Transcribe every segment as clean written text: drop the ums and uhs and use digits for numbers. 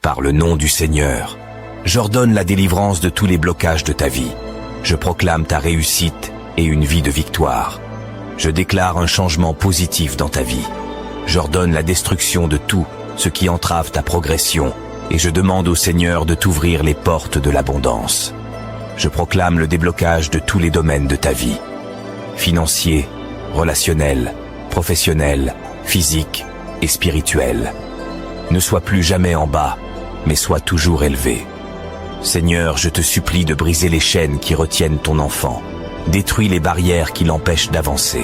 Par le nom du Seigneur, j'ordonne la délivrance de tous les blocages de ta vie. Je proclame ta réussite et une vie de victoire. Je déclare un changement positif dans ta vie. J'ordonne la destruction de tout ce qui entrave ta progression et je demande au Seigneur de t'ouvrir les portes de l'abondance. Je proclame le déblocage de tous les domaines de ta vie. Financier, relationnel, professionnel, physique et spirituel. Ne sois plus jamais en bas, mais sois toujours élevé. Seigneur, je te supplie de briser les chaînes qui retiennent ton enfant. Détruis les barrières qui l'empêchent d'avancer.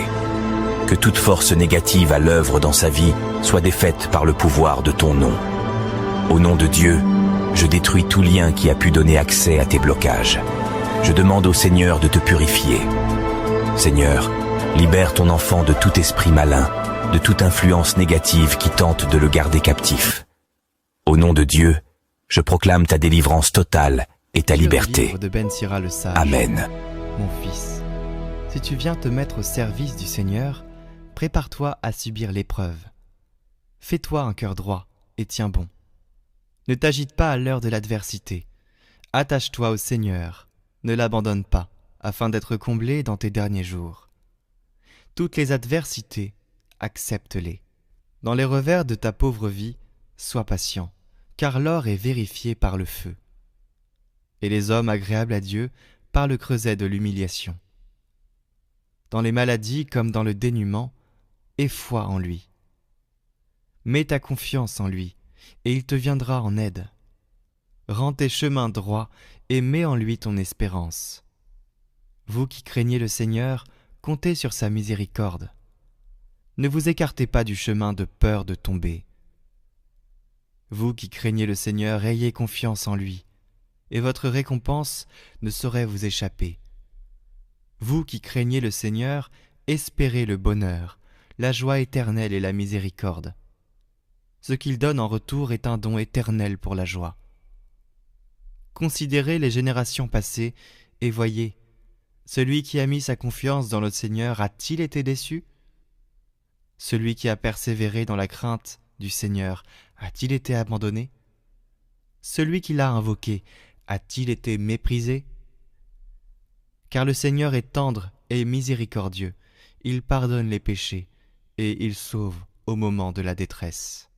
Que toute force négative à l'œuvre dans sa vie soit défaite par le pouvoir de ton nom. Au nom de Dieu, je détruis tout lien qui a pu donner accès à tes blocages. Je demande au Seigneur de te purifier. Seigneur, libère ton enfant de tout esprit malin, de toute influence négative qui tente de le garder captif. Au nom de Dieu, je proclame ta délivrance totale et ta liberté. De Ben Sira le sage. Amen. Mon fils, si tu viens te mettre au service du Seigneur, prépare-toi à subir l'épreuve. Fais-toi un cœur droit et tiens bon. Ne t'agite pas à l'heure de l'adversité. Attache-toi au Seigneur, ne l'abandonne pas, afin d'être comblé dans tes derniers jours. Toutes les adversités, accepte-les. Dans les revers de ta pauvre vie, sois patient, car l'or est vérifié par le feu. Et les hommes agréables à Dieu par le creuset de l'humiliation. Dans les maladies comme dans le dénuement, aie foi en lui. Mets ta confiance en lui, et il te viendra en aide. Rends tes chemins droits et mets en lui ton espérance. Vous qui craignez le Seigneur, comptez sur sa miséricorde. Ne vous écartez pas du chemin de peur de tomber. Vous qui craignez le Seigneur, ayez confiance en lui, et votre récompense ne saurait vous échapper. Vous qui craignez le Seigneur, espérez le bonheur, la joie éternelle et la miséricorde. Ce qu'il donne en retour est un don éternel pour la joie. Considérez les générations passées et voyez, celui qui a mis sa confiance dans le Seigneur a-t-il été déçu? Celui qui a persévéré dans la crainte du Seigneur a-t-il été abandonné? Celui qui l'a invoqué a-t-il été méprisé? Car le Seigneur est tendre et miséricordieux, il pardonne les péchés et il sauve au moment de la détresse.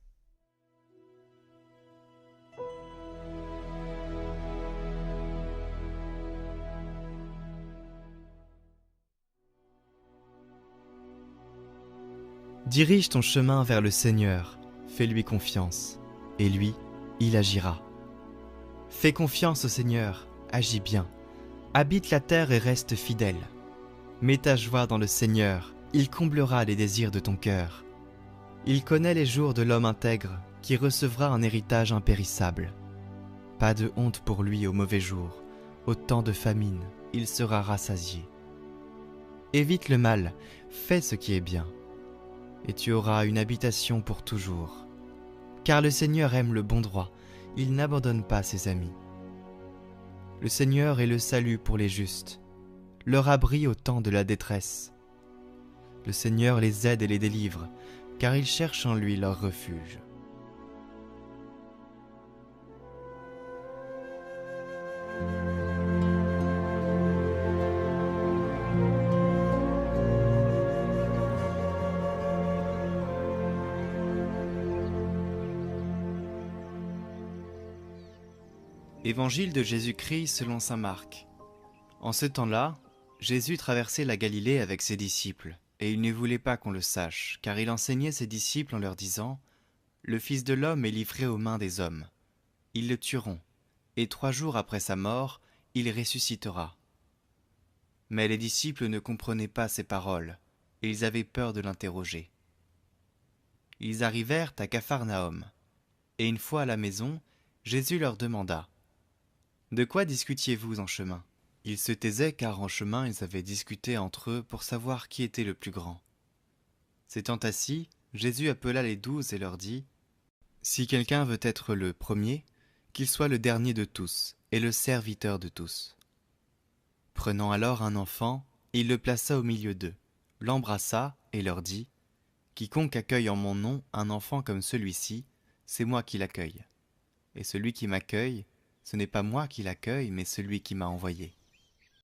Dirige ton chemin vers le Seigneur, fais-lui confiance, et lui, il agira. Fais confiance au Seigneur, agis bien, habite la terre et reste fidèle. Mets ta joie dans le Seigneur, il comblera les désirs de ton cœur. Il connaît les jours de l'homme intègre, qui recevra un héritage impérissable. Pas de honte pour lui au mauvais jour, au temps de famine, il sera rassasié. Évite le mal, fais ce qui est bien, et tu auras une habitation pour toujours. Car le Seigneur aime le bon droit, il n'abandonne pas ses amis. Le Seigneur est le salut pour les justes, leur abri au temps de la détresse. Le Seigneur les aide et les délivre, car ils cherchent en lui leur refuge. Évangile de Jésus-Christ selon saint Marc. En ce temps-là, Jésus traversait la Galilée avec ses disciples, et il ne voulait pas qu'on le sache, car il enseignait ses disciples en leur disant « Le Fils de l'homme est livré aux mains des hommes. Ils le tueront, et 3 jours après sa mort, il ressuscitera. » Mais les disciples ne comprenaient pas ces paroles, et ils avaient peur de l'interroger. Ils arrivèrent à Capharnaüm, et une fois à la maison, Jésus leur demanda « De quoi discutiez-vous en chemin ?» Ils se taisaient car en chemin ils avaient discuté entre eux pour savoir qui était le plus grand. S'étant assis, Jésus appela les 12 et leur dit « Si quelqu'un veut être le premier, qu'il soit le dernier de tous et le serviteur de tous. » Prenant alors un enfant, il le plaça au milieu d'eux, l'embrassa et leur dit « Quiconque accueille en mon nom un enfant comme celui-ci, c'est moi qui l'accueille. et celui qui m'accueille, ce n'est pas moi qui l'accueille, mais celui qui m'a envoyé.